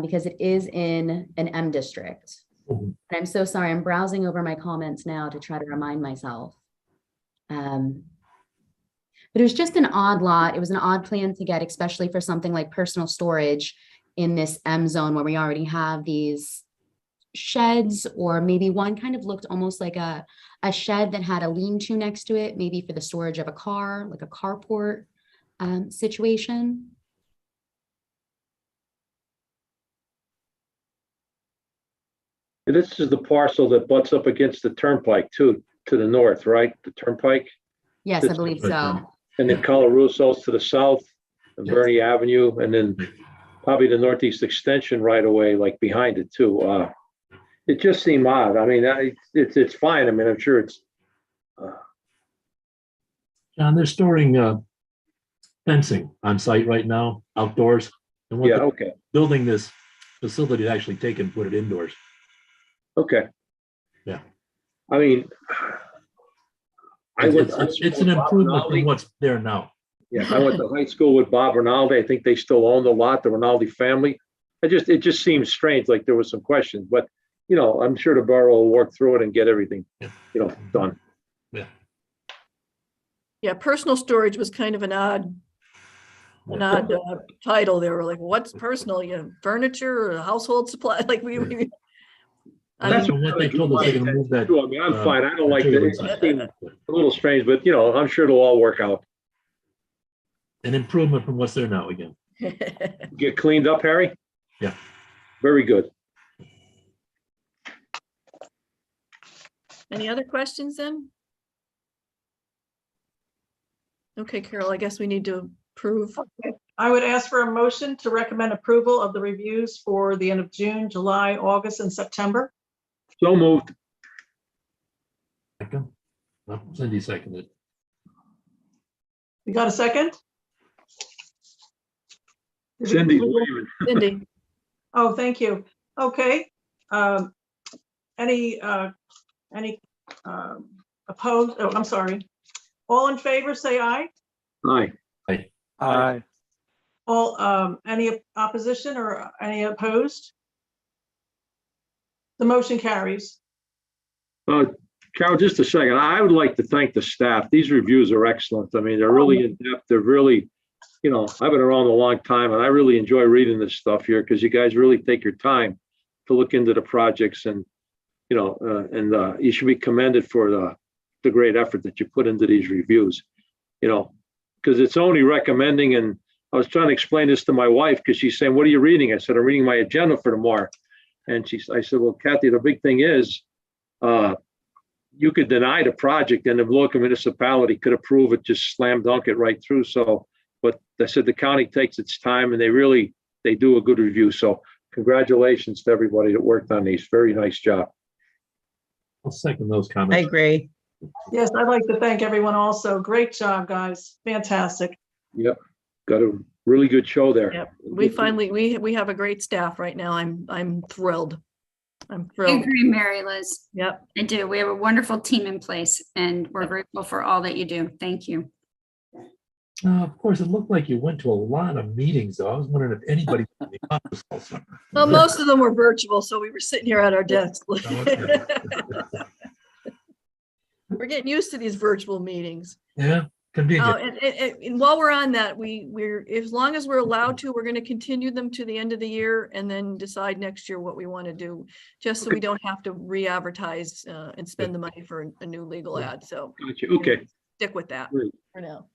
because it is in an M district. And I'm so sorry, I'm browsing over my comments now to try to remind myself. But it was just an odd lot. It was an odd plan to get, especially for something like personal storage in this M zone where we already have these sheds, or maybe one kind of looked almost like a shed that had a lean-to next to it, maybe for the storage of a car, like a carport situation. And this is the parcel that butts up against the turnpike too, to the north, right? The turnpike. Yes, I believe so. And then Colaruso's to the south, and Bernie Avenue, and then probably the northeast extension right away, like behind it too. It just seemed odd. I mean, it's fine. I mean, I'm sure it's. John, they're storing fencing on site right now, outdoors. And what Yeah. they're Okay. building this facility to actually take and put it indoors. Okay. Yeah. I mean, It's an improvement from what's there now. Yeah, I went to high school with Bob Rinaldi. I think they still own the lot, the Rinaldi family. It just seems strange, like there was some questions, but I'm sure the borough will work through it and get everything, done. Yeah. Yeah, personal storage was kind of an odd title. They were like, what's personal? Furniture or household supply? Like That's what they told us, they're gonna move that. I mean, I'm fine. I don't like that. It just seemed a little strange, but I'm sure it'll all work out. An improvement from what's there now again. Get cleaned up, Harry? Yeah. Very good. Any other questions then? Okay, Carol, I guess we need to approve. I would ask for a motion to recommend approval of the reviews for the end of June, July, August, and September. So moved. Second. No, Cindy seconded. You got a second? Cindy's waving. Cindy, Oh, thank you. Okay. Any opposed? Oh, I'm sorry. All in favor, say aye. Aye. Aye. All, any opposition or any opposed? The motion carries. Carol, just a second. I would like to thank the staff. These reviews are excellent. I mean, they're really in depth. They're really, you know, I've been around a long time and I really enjoy reading this stuff here because you guys really take your time to look into the projects and, you know, you should be commended for the great effort that you put into these reviews, you know, because it's only recommending. And I was trying to explain this to my wife because she's saying, "What are you reading?" I said, "I'm reading my agenda for tomorrow." And I said, "Well, Kathy, the big thing is, you could deny the project and the local municipality could approve it, just slam dunk it right through." So, but I said the county takes its time and they do a good review. So congratulations to everybody that worked on these. Very nice job. I'll second those I comments. agree. Yes, I'd like to thank everyone also. Great job, guys. Fantastic. Yep. Got a really good show there. yep, we finally, we have a great staff right now. I'm thrilled. I'm I thrilled. agree, Mary Liz. Yep. I do. We have a wonderful team in place and we're grateful for all that you do. Thank you. Of course, it looked like you went to a lot of meetings, though. I was wondering if anybody was in the office all summer. Well, most of them were virtual, so we were sitting here at our desks. Okay. We're getting used to these virtual meetings. Yeah, convenient. And while we're on that, we're as long as we're allowed to, we're going to continue them to the end of the year and then decide next year what we want to do, just so we don't have to re-advertise and spend the money for a new legal ad. So Gotcha. Okay. stick with that Great. for now.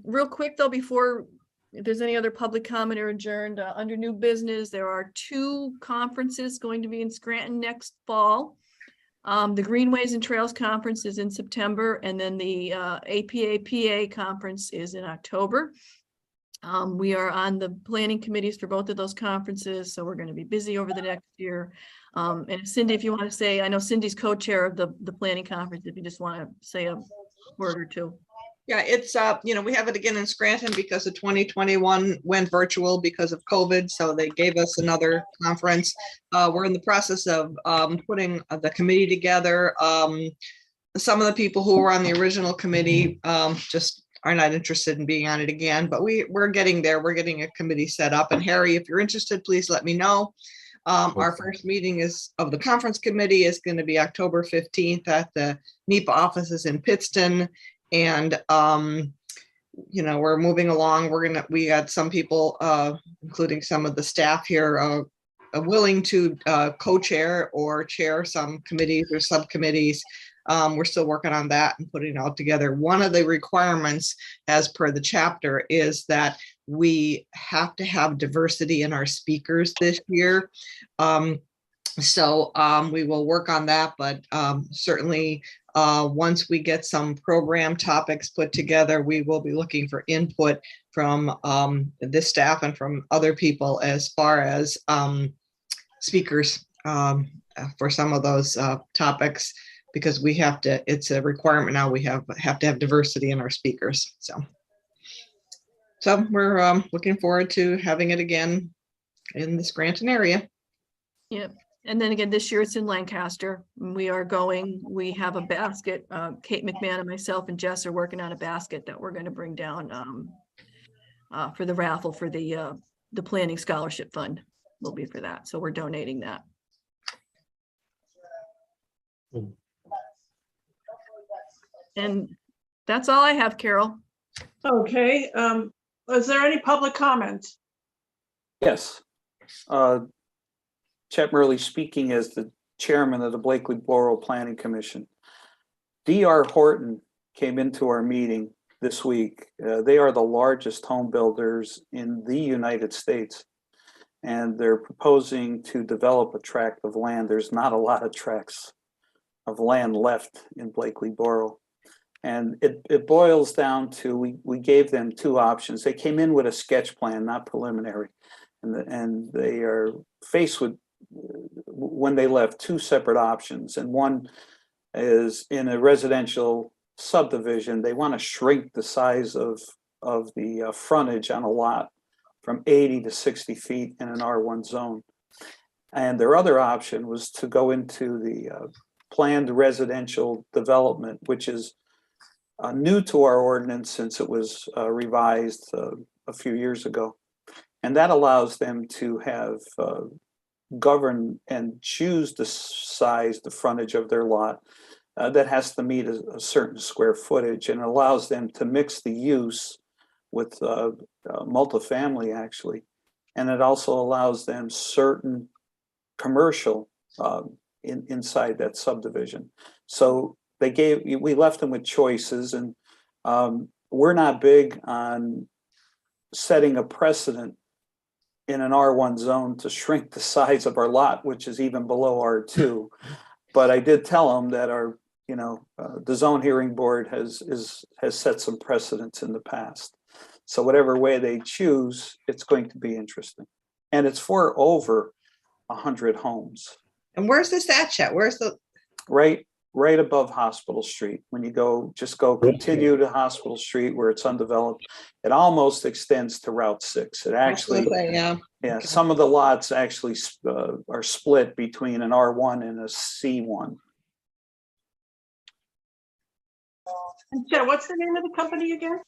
Real quick though, before if there's any other public comment or adjourned, under new business, there are 2 conferences going to be in Scranton next fall. The Greenways and Trails Conference is in September, and then the APA-PA Conference is in October. We are on the planning committees for both of those conferences, so we're going to be busy over the next year. And Cindy, if you want to say, I know Cindy's co-chair of the planning conference, if you just want to say a word or two. Yeah, it's, we have it again in Scranton because the 2021 went virtual because of COVID. So they gave us another conference. We're in the process of putting the committee together. Some of the people who were on the original committee just are not interested in being on it again, but we're getting there. We're getting a committee set up. And Harry, if you're interested, please let me know. Our first meeting of the conference committee is going to be October 15th at the NEPA offices in Pittston. And, we're moving along. We got some people, including some of the staff here, willing to co-chair or chair some committees or subcommittees. We're still working on that and putting it all together. One of the requirements as per the chapter is that we have to have diversity in our speakers this year. So we will work on that, but certainly once we get some program topics put together, we will be looking for input from this staff and from other people as far as speakers for some of those topics, because we have to, it's a requirement now, we have to have diversity in our speakers. So we're looking forward to having it again in the Scranton area. Yep. And then again, this year it's in Lancaster. We are going, we have a basket, Kate McMahon and myself and Jess are working on a basket that we're going to bring down for the raffle for the planning scholarship fund will be for that. So we're donating that. And that's all I have, Carol. Okay. Is there any public comment? Yes. Chet Murley speaking as the chairman of the Blakely Borough Planning Commission. D.R. Horton came into our meeting this week. They are the largest home builders in the United States, and they're proposing to develop a tract of land. There's not a lot of tracts of land left in Blakely Borough. And it boils down to, we gave them two options. They came in with a sketch plan, not preliminary. And they are faced with, when they left, two separate options. And one is in a residential subdivision, they want to shrink the size of the frontage on a lot from 80 to 60 feet in an R1 zone. And their other option was to go into the planned residential development, which is new to our ordinance since it was revised a few years ago. And that allows them to have govern and choose the size, the frontage of their lot that has to meet a certain square footage, and allows them to mix the use with multifamily actually. And it also allows them certain commercial inside that subdivision. So we left them with choices, and we're not big on setting a precedent in an R1 zone to shrink the size of our lot, which is even below R2. But I did tell them that our, the zone hearing board has set some precedents in the past. So whatever way they choose, it's going to be interesting. And it's for over 100 homes. And where's this at, Chet? Where's the? Right above Hospital Street. When you continue to Hospital Street where it's undeveloped, it almost extends to Route 6. It actually, yeah. Yeah, okay. Some of the lots actually are split between an R1 and a C1. And Joe, what's the name of the company again?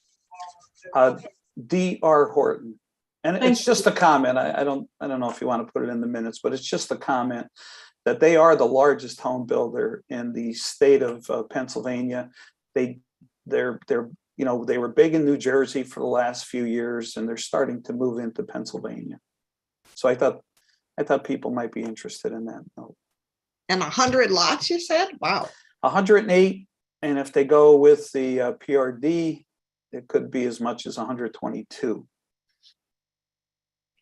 D.R. Horton. And Thank it's just a comment. I don't know if you want to put it in the minutes, but it's just a comment that they are the largest home builder in the state of Pennsylvania. They were big in New Jersey for the last few years, and they're starting to move into Pennsylvania. So I thought people might be interested in that. And 100 lots, you said? Wow. 108, and if they go with the PRD, it could be as much as 122.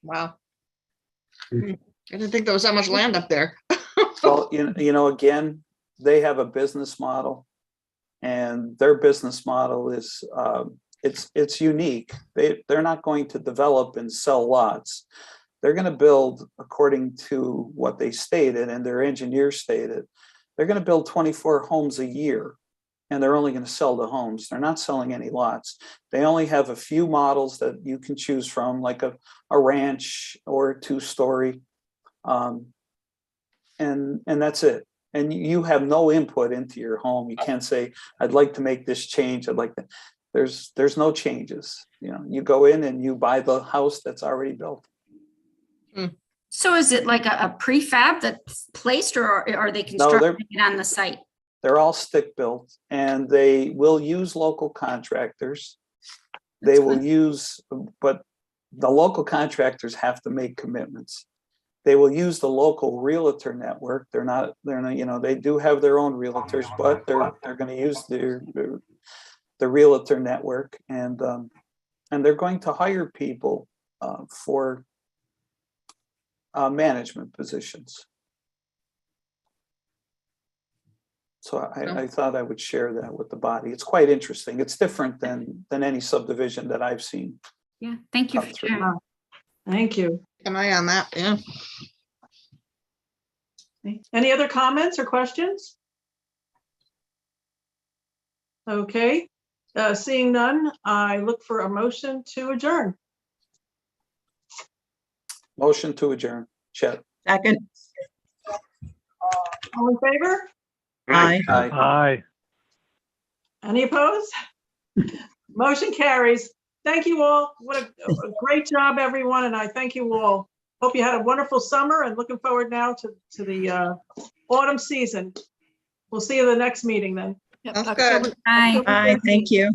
Wow. I didn't think there was that much land up there. Well, again, they have a business model, and their business model is it's unique. They're not going to develop and sell lots. They're going to build according to what they stated, and their engineer stated. They're going to build 24 homes a year, and they're only going to sell the homes. They're not selling any lots. They only have a few models that you can choose from, like a ranch or a 2-story. And that's it. And you have no input into your home. You can't say, I'd like to make this change. I'd like that. There's no changes. You go in and you buy the house that's already built. So is it like a prefab that's placed, or are they constructing it on the site? They're all stick built, and they will use local contractors. They will use, but the local contractors have to make commitments. They will use the local realtor network. They're not, they do have their own realtors, but they're going to use the realtor network, and they're going to hire people for management positions. So I thought I would share that with the body. It's quite interesting. It's different than any subdivision that I've seen. Yeah, thank you for sharing. Thank you. Keep an eye on that. Yeah. Any other comments or questions? Okay, seeing none, I look for a motion to adjourn. Motion to adjourn. Chet. Second. All in favor? Aye. Aye. Any opposed? Motion carries. Thank you all. What a great job, everyone, and I thank you all. Hope you had a wonderful summer, and looking forward now to the autumn season. We'll see you at the next meeting then. Sounds good. Bye. Aye, thank you.